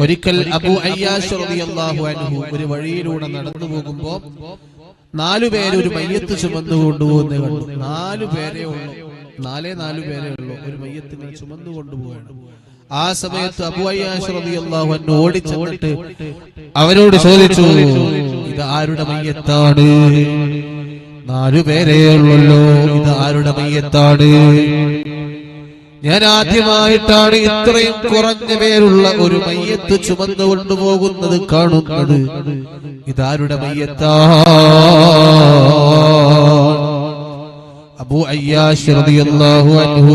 ഒരിക്കൽ അബൂ അയ്യാശ് റളിയല്ലാഹു അൻഹു ഒരു വഴിയിലൂടെ നടന്നു പോകുമ്പോൾ 4 പേര് ഒരു മയ്യത്ത് ചുമന്നു കൊണ്ടുപോകുന്നത് കണ്ടു. 4 പേരേ ഉള്ളൂ, 4 പേരേ ഉള്ളൂ. ഒരു മയ്യത്തിനെ ചുമന്നു കൊണ്ടുപോവാണ്. ആ സമയത്ത് അബൂ അയ്യാശ് റളിയല്ലാഹു അൻഹു ഓടിച്ചെന്നിട്ട് അവരോട് ചോദിച്ചു, ഇത് ആരുടെ മയ്യത്താണ്? 4 പേരേ ഉള്ളല്ലോ, ഇത് ആരുടെ മയ്യത്താണ്? ഞാൻ ആദ്യമായിട്ടാണ് ഇത്രയും കുറഞ്ഞ പേരുള്ള ഒരു മയ്യത്ത് ചുമന്നു കൊണ്ടുപോകുന്നത് കാണുന്നത്. ഇതാരുടെ മയ്യത്താണ്? അബൂ അയ്യാശ് റളിയല്ലാഹു അൻഹു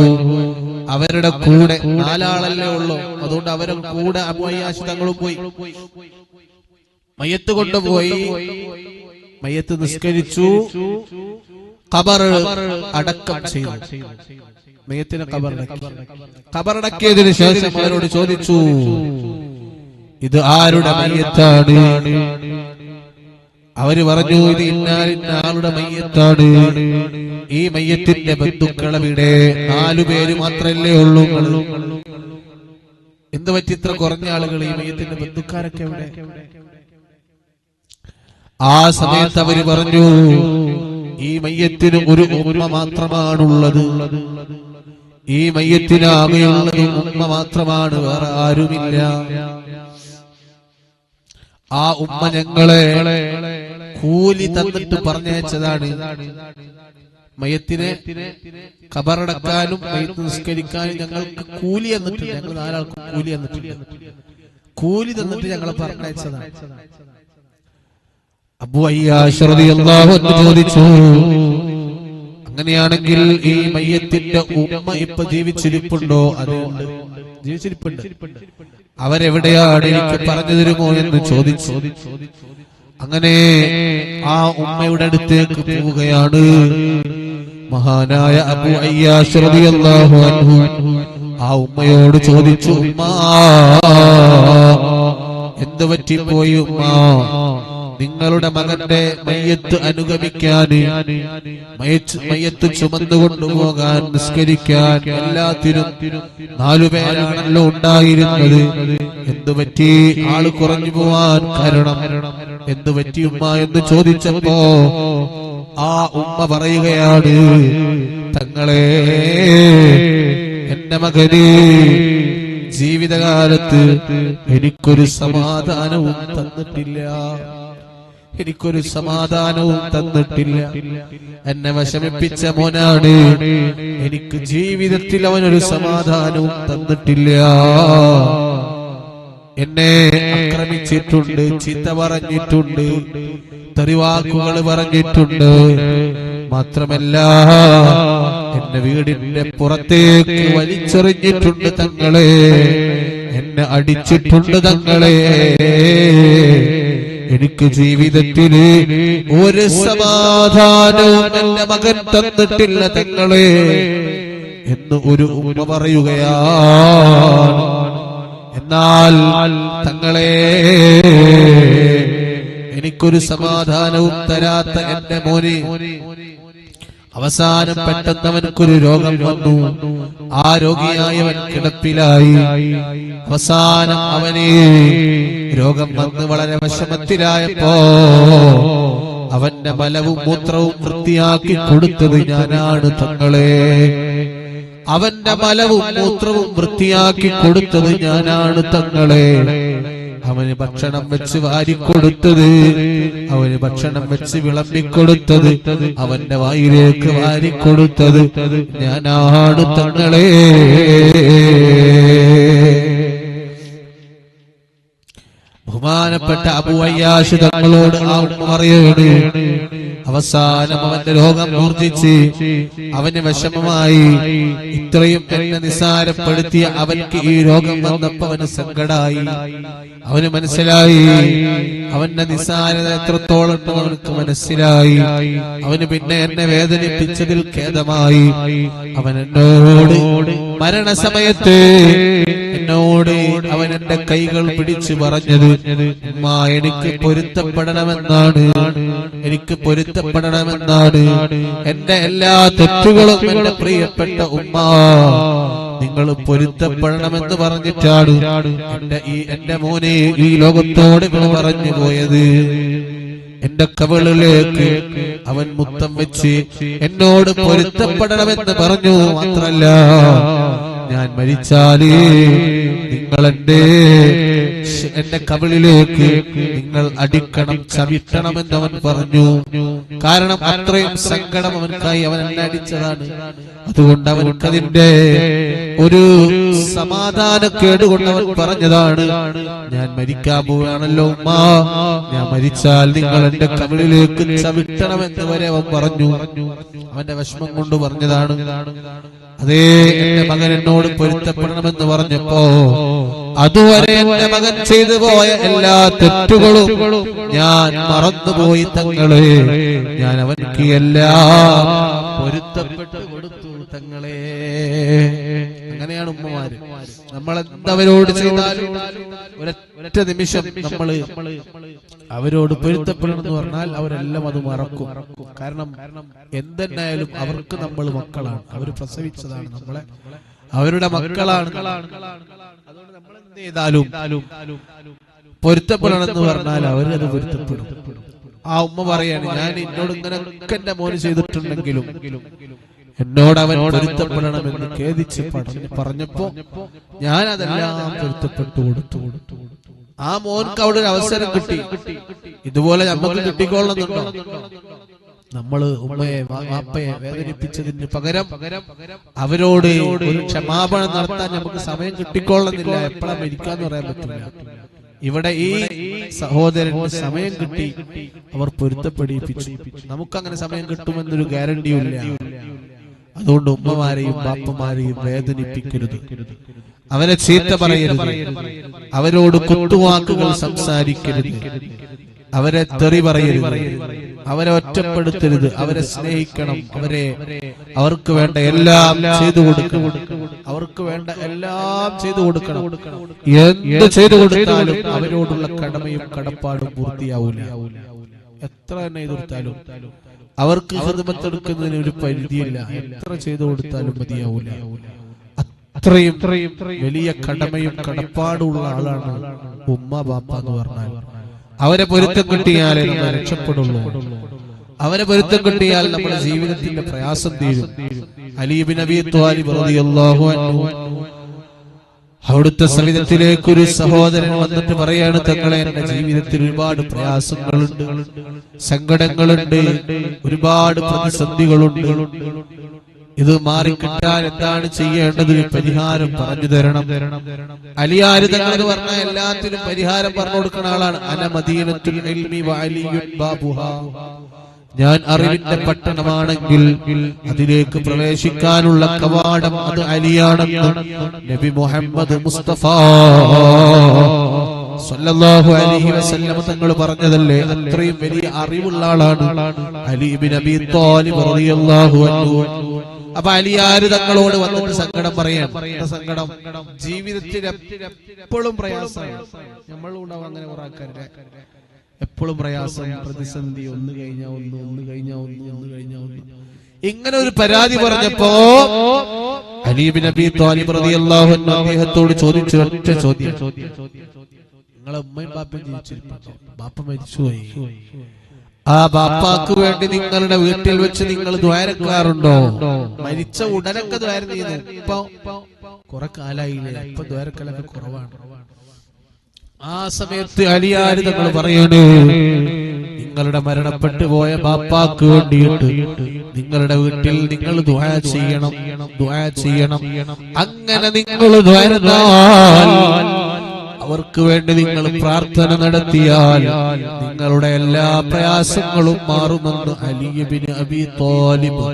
അവരുടെ കൂടെ 4 ആളല്ലേ ഉള്ളൂ, അതുകൊണ്ട് അവരുടെ കൂടെ അബൂ അയ്യാശ് തങ്ങളും പോയി. മയ്യത്ത് കൊണ്ടുപോയി, മയ്യത്ത് നിസ്കരിച്ചു, ഖബർ അടക്കം ചെയ്തു. മയ്യത്തിനെ ഖബറടക്കിയതിനു ശേഷം അവരോട് ചോദിച്ചു, ഇത് ആരുടെ മയ്യത്താണ്? അവര് പറഞ്ഞു, ഇത് ഇന്നാളുടെ മയ്യത്താണ്. ഈ മയ്യത്തിന്റെ ബന്ധുക്കളവിടെ? 4 പേര് മാത്രല്ലേ ഉള്ളൂ. എന്ത് പറ്റി ഇത്ര കുറഞ്ഞ ആളുകൾ? ഈ മയ്യത്തിന്റെ ബന്ധുക്കാരൊക്കെ എവിടെ? ആ സമയത്ത് അവര് പറഞ്ഞു, ഈ മയ്യത്തിന് ഒരു ഉമ്മ മാത്രമാണുള്ളത്. ഈ മയ്യത്തിന് ആകെയുള്ളത് ഉമ്മ മാത്രമാണ്, വേറെ ആരുമില്ല. ആ ഉമ്മ ഞങ്ങളെ കൂലി തന്നിട്ട് പറഞ്ഞയച്ചതാണ്. മയ്യത്തിനെ ഖബറടക്കാനും മയ്യത്ത് നിസ്കരിക്കാനും ഞങ്ങൾക്ക് കൂലി തന്നിട്ടുണ്ട്. ഞങ്ങൾ 4 ആൾക്കും കൂലി തന്നിട്ടുണ്ട്. കൂലി തന്നിട്ട് ഞങ്ങളെ പറഞ്ഞയച്ചതാണ്. അബൂ അയ്യാശ് റളിയല്ലാഹു അൻഹു ചോദിച്ചു, അങ്ങനെയാണെങ്കിൽ ഈ മയ്യത്തിന്റെ ഉമ്മ ഇപ്പൊ ജീവിച്ചിരിപ്പുണ്ടോ? അതുകൊണ്ട് ജീവിച്ചിരിപ്പുണ്ട്. അവരെവിടെയാണ്, എനിക്ക് പറഞ്ഞു തരുമോ എന്ന് ചോദിച്ചു. അങ്ങനെ ആ ഉമ്മയുടെ അടുത്തേക്ക് പോവുകയാണ്. മഹാനായ അബൂ അയ്യാശ് റളിയല്ലാഹു അൻഹു ആ ഉമ്മയോട് ചോദിച്ചു, ഉമ്മ എന്ത് പറ്റിപ്പോയി ഉമ്മ? നിങ്ങളുടെ മകന്റെ മയ്യത്ത് അനുഗമിക്കാൻ, മയ്യത്ത് ചുമന്നു കൊണ്ടുപോകാൻ, നിസ്കരിക്കാൻ, എല്ലാത്തിനും 4 പേരാണല്ലോ ഉണ്ടായിരുന്നത്. എന്തു പറ്റി? ആള് കുറഞ്ഞു പോവാൻ കാരണം എന്തു പറ്റി ഉമ്മ എന്ന് ചോദിച്ചപ്പോ ആ ഉമ്മ പറയുകയാണ്, തങ്ങളെ, എന്റെ മകന് ജീവിതകാലത്ത് എനിക്കൊരു സമാധാനവും തന്നിട്ടില്ല. എനിക്കൊരു സമാധാനവും തന്നിട്ടില്ല. എന്നെ വിഷമിപ്പിച്ച മോനാണ്. എനിക്ക് ജീവിതത്തിൽ അവനൊരു സമാധാനവും തന്നിട്ടില്ല. എന്നെ ആക്രമിച്ചിട്ടുണ്ട്, ചീത്ത പറഞ്ഞിട്ടുണ്ട്, തെറിവാക്കുകൾ പറഞ്ഞിട്ടുണ്ട്. മാത്രമല്ല എന്നെ വീടിന്റെ പുറത്തേക്ക് വലിച്ചെറിഞ്ഞിട്ടുണ്ട് തങ്ങളെ. എന്നെ അടിച്ചിട്ടുണ്ട് തങ്ങളെ. എനിക്ക് ജീവിതത്തില് ഒരു സമാധാനവും എന്റെ മകൻ തന്നിട്ടില്ല തങ്ങളെ എന്ന് ഒരു ഉമ്മ പറയുകയാണ്. എന്നാൽ തങ്ങളെ, എനിക്കൊരു സമാധാനവും തരാത്ത എന്റെ മോനെ അവസാനം പെട്ടെന്ന് അവനക്കൊരു രോഗം വന്നു. ആ രോഗിയായവൻ കിടപ്പിലായി. അവസാനം അവന് രോഗം വന്ന് വളരെ വിഷമത്തിലായപ്പോ അവന്റെ മലവും മൂത്രവും വൃത്തിയാക്കി കൊടുത്തത് ഞാനാണ് തങ്ങളെ. അവന്റെ മലവും മൂത്രവും വൃത്തിയാക്കി കൊടുത്തത് ഞാനാണ് തങ്ങളെ. അവന് ഭക്ഷണം വെച്ച് വാരിക്കൊടുത്തത്, അവന് ഭക്ഷണം വെച്ച് വിളമ്പിക്കൊടുത്തത്, അവന്റെ വായിലേക്ക് വാരിക്കൊടുത്തത് ഞാനാണ് തങ്ങളെ. ബഹുമാനപ്പെട്ട അബൂ അയ്യാശ് തങ്ങളോട് ആ ഉമ്മ പറയുകയാണ്, അവസാനം അവന്റെ രോഗം മൂർച്ഛിച്ച് അവന് വിഷമമായി. ഇത്രയും എന്നെ നിസ്സാരപ്പെടുത്തിയ അവൻക്ക് ഈ രോഗം വന്നപ്പോ അവന് സങ്കടായി. അവന് മനസ്സിലായി അവന്റെ നിസ്സാരത എത്രത്തോളം അവനക്ക് മനസ്സിലായി. അവന് പിന്നെ എന്നെ വേദനിപ്പിച്ചതിൽ ഖേദമായി. അവൻ എന്നോട് മരണസമയത്ത് എന്നോട് അവൻ എന്റെ കൈകൾ പിടിച്ചു പറഞ്ഞത്, ഉമ്മ എനിക്ക് പൊരുത്തപ്പെടണമെന്നാണ്, എനിക്ക് പൊരുത്തപ്പെടണമെന്നാണ്. എന്റെ എല്ലാ തെറ്റുകളും എന്റെ പ്രിയപ്പെട്ട ഉമ്മ നിങ്ങൾ പൊരുത്തപ്പെടണമെന്ന് പറഞ്ഞിട്ടാണ് എന്റെ മോനെ ഈ ലോകത്തോട് പറഞ്ഞു പോയത്. എന്റെ കവിളിലേക്ക് അവൻ മുത്തം വെച്ച് എന്നോട് പൊരുത്തപ്പെടണമെന്ന് പറഞ്ഞു. മാത്രല്ല, ഞാൻ മരിച്ചാലേ നിങ്ങൾ എന്റെ കവിളിലേക്ക് നിങ്ങൾ അടിക്കണം, ചവിട്ടണമെന്ന് അവൻ പറഞ്ഞു. കാരണം അത്രയും സങ്കടം അവൻക്കായി അവൻ എന്നെ അടിച്ചതാണ്. അതുകൊണ്ട് അവൻക്കതിന്റെ ഒരു സമാധാനക്കേട് കൊണ്ട് അവൻ പറഞ്ഞതാണ്, ഞാൻ മരിക്കാൻ പോവുകയാണല്ലോ ഉമ്മ, ഞാൻ മരിച്ചാൽ നിങ്ങൾ എന്റെ കവിളിലേക്ക് ചവിട്ടണമെന്ന് വരെ അവൻ പറഞ്ഞു. അവന്റെ വിഷമം കൊണ്ട് പറഞ്ഞതാണ്. അതേ, എന്റെ മകൻ എന്നോട് പൊരുത്തപ്പെടണമെന്ന് പറഞ്ഞപ്പോ അതുവരെ എന്റെ മകൻ ചെയ്തു പോയ എല്ലാ തെറ്റുകളും ഞാൻ മറന്നുപോയി തങ്ങളെ. ഞാൻ അവൻക്ക് എല്ലാം പൊരുത്തപ്പെട്ട് കൊടുത്തു തങ്ങളെ. അങ്ങനെയാണ് ഉമ്മമാര്. നമ്മളെന്തവരോട് ചെയ്താലും ഒരൊറ്റ നിമിഷം നമ്മള് അവരോട് പൊരുത്തപ്പെടണമെന്ന് പറഞ്ഞാൽ അവരെല്ലാം അത് മറക്കും. കാരണം എന്തെന്നായാലും അവർക്ക് നമ്മൾ മക്കളാണ്, അവര് പ്രസവിച്ചതാണ് നമ്മളെ, അവരുടെ മക്കളാണ്. അതുകൊണ്ട് നമ്മൾ എന്ത് ചെയ്താലും പൊരുത്തപ്പെടണമെന്ന് പറഞ്ഞാൽ അവരത് പൊരുത്തപ്പെടും. ആ ഉമ്മ പറയാണ്, ഞാൻ എന്നോട് ഇങ്ങനെയൊക്കെ എന്റെ മോന് ചെയ്തിട്ടുണ്ടെങ്കിലും എന്നോട് അവൻ പൊരുത്തപ്പെടണമെന്ന് ഖേദിച്ച് പറഞ്ഞപ്പോ ഞാൻ അതെല്ലാം പൊരുത്തപ്പെട്ടു കൊടുത്തു. ആ മോൻക്ക് അവിടെ ഒരു അവസരം കിട്ടി. ഇതുപോലെ നമുക്ക് കിട്ടിക്കൊള്ളുന്നുണ്ടോ? നമ്മള് ഉമ്മയെ വാപ്പയെ വേദനിപ്പിച്ചതിന് പകരം അവരോട് ഒരു ക്ഷമാപണം നടത്താൻ നമുക്ക് സമയം കിട്ടിക്കൊള്ളുന്നില്ല. എപ്പോഴാ മരിക്കാന്ന് പറയാൻ പറ്റില്ല. ഇവിടെ ഈ സഹോദരന് സമയം കിട്ടി, അവർ പൊരുത്തപ്പെടിപ്പിച്ചു. നമുക്കങ്ങനെ സമയം കിട്ടുമെന്നൊരു ഗ്യാരണ്ടിയുമില്ല. അതുകൊണ്ട് ഉമ്മമാരെയും ബാപ്പമാരെയും വേദനിപ്പിക്കരുത്, അവരെ ചീത്ത പറയരുത്, അവരോട് കുത്തുവാക്കുകൾ സംസാരിക്കരുത്, അവരെ തെറി പറയരുത്, അവരെ ഒറ്റപ്പെടുത്തരുത്, അവരെ സ്നേഹിക്കണം, അവർക്ക് വേണ്ട എല്ലാം ചെയ്തു കൊടുക്കണം, അവർക്ക് വേണ്ട എല്ലാം ചെയ്തു കൊടുക്കണം. എന്ത് ചെയ്തു കൊടുത്താലും അവരോടുള്ള കടമയും കടപ്പാടും പൂർത്തിയാവൂല. എത്ര തന്നെ എതിർത്താലും അവർക്ക് ഹിദ്മത്തെടുക്കുന്നതിന് ഒരു പരിധിയില്ല. എത്ര ചെയ്തു കൊടുത്താലും മതിയാവൂല. അത്രയും വലിയ കടമയും കടപ്പാടുള്ള ആളാണ് ഉമ്മ ബാപ്പ എന്ന് പറഞ്ഞാൽ. അവരെ പൊരുത്തം കിട്ടിയാലേ നമ്മൾ രക്ഷപ്പെടുള്ളൂ. അവരെ പൊരുത്തം കിട്ടിയാൽ നമ്മുടെ ജീവിതത്തിന്റെ പ്രയാസം തീരും. അലി ഇബ്നു അബീ ത്വാലിബ് റളിയല്ലാഹു അൻഹു അവിടുത്തെ സവിധത്തിലേക്ക് ഒരു സഹോദരൻ വന്നിട്ട് പറയാണ്, തങ്ങളെ എന്റെ ജീവിതത്തിൽ ഒരുപാട് പ്രയാസങ്ങളുണ്ട്, സങ്കടങ്ങളുണ്ട്, ഒരുപാട് പ്രതിസന്ധികളുണ്ട്. ഇത് മാറിക്കിട്ടാൻ എന്താണ് ചെയ്യേണ്ടത്? പരിഹാരം പറഞ്ഞു തരണം. അലിയാർ തങ്ങൾ എന്ന് പറഞ്ഞ എല്ലാത്തിനും പരിഹാരം പറഞ്ഞു കൊടുക്കുന്ന ആളാണ്. അന മദീനത്തുൽ ഇൽമി വ അലിയുൻ ബാബുഹാ. ഞാൻ അറിവിന്റെ പട്ടണമാണെങ്കിൽ അതിലേക്ക് പ്രവേശിക്കാനുള്ള കവാടം അത് അലിയാണെന്ന് നബി മുഹമ്മദ് മുസ്തഫ സല്ലല്ലാഹു അലൈഹി വസല്ലം തങ്ങൾ പറഞ്ഞതല്ലേ. അത്രയും വലിയ അറിവുള്ള ആളാണ് അലി ഇബ്നു അബീ ത്വാലിബ് റളിയല്ലാഹു അൻഹു. അപ്പൊ അലിയാർ തങ്ങളോട് വന്നിട്ട് സങ്കടം പറയാം. സങ്കടം ജീവിതത്തിൽ എപ്പോഴും പ്രയാസമാണ്. നമ്മളുണ്ടാവും അങ്ങനെ കുറെ ആൾക്കാരുടെ എപ്പോഴും പ്രയാസം, പ്രതിസന്ധി, ഒന്ന് കഴിഞ്ഞ ഒന്ന്, ഒന്ന് കഴിഞ്ഞ ഒന്ന്, ഒന്ന് കഴിഞ്ഞ ഒന്ന്. ഇങ്ങനെ ഒരു പരാതി പറഞ്ഞപ്പോ അലി ഇബ്നു അബീ ത്വാലിബ് റളിയല്ലാഹു അൻഹു അദ്ദേഹത്തോട് ചോദിച്ച ഒറ്റ ചോദ്യം, നിങ്ങളെ ഉമ്മയും ബാപ്പയും ജീവിച്ചിരിപ്പോ? ബാപ്പ മരിച്ചുപോയി. ആ ബാപ്പാക്ക് വേണ്ടി നിങ്ങളുടെ വീട്ടിൽ വെച്ച് നിങ്ങൾ ദ്വാരക്കാറുണ്ടോ? മരിച്ച ഉടനൊക്കെ ദ്വാരം ചെയ്യുന്നത്. ഇപ്പൊ കുറെ കാലായില്ലേ, ഇപ്പൊ ദ്വാരക്കലൊക്കെ കുറവാണ്. ആ സമയത്ത് അലിയാർ തങ്ങൾ പറയണേ, നിങ്ങളുടെ മരണപ്പെട്ടു പോയ ബാപ്പാക്ക് വേണ്ടിയിട്ട് നിങ്ങളുടെ വീട്ടിൽ നിങ്ങൾ ദുആ ചെയ്യണം, ദുആ ചെയ്യണം. അങ്ങനെ നിങ്ങൾ ദുആ ചെയ്താൽ, അവർക്ക് വേണ്ടി നിങ്ങൾ പ്രാർത്ഥന നടത്തിയാൽ നിങ്ങളുടെ എല്ലാ പ്രയാസങ്ങളും മാറുമെന്ന് അലി ഇബ്നു അബീ ത്വാലിബ്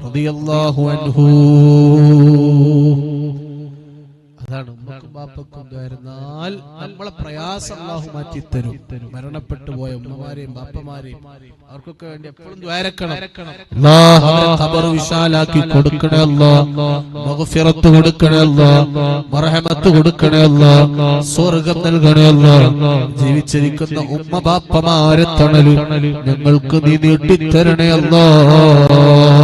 റളിയല്ലാഹു അൻഹു. അതാണ് ഉമ്മക്കും ബാപ്പക്കും ദ്വാരുന്നാൽ നമ്മളെ പ്രയാസം അല്ലാഹു മാറ്റി തരും. മരണപ്പെട്ടു പോയ ഉമ്മമാരെയും ബാപ്പമാരെയും അവർക്കൊക്കെ വേണ്ടി എപ്പോഴും ദ്വാരക്കണം. അല്ലാഹു അവരെ ഖബർ വിശാലാക്കി കൊടുക്കണേ അല്ലാഹ്, മഗ്ഫിറത്ത് കൊടുക്കണേ അല്ലാഹ്, മർഹമത്ത് കൊടുക്കണേ അല്ലാഹ്, സ്വർഗ്ഗം നൽകണേ അല്ലാഹ്. ജീവിച്ചിരിക്കുന്ന ഉമ്മ ബാപ്പമാരെ തണല് ഞങ്ങൾക്ക് നീ നീട്ടിത്തരണേ അല്ലാഹ്.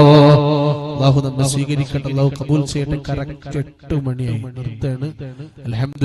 അല്ലാഹു നമ്മെ സ്വീകരിക്കട്ടെ, അല്ലാഹു കബൂൽ ചെയ്യട്ടെ. കറക്റ്റ് 8 മണിയായി. നിർത്തുകയാണ്. അൽഹംദുലില്ലാഹ്.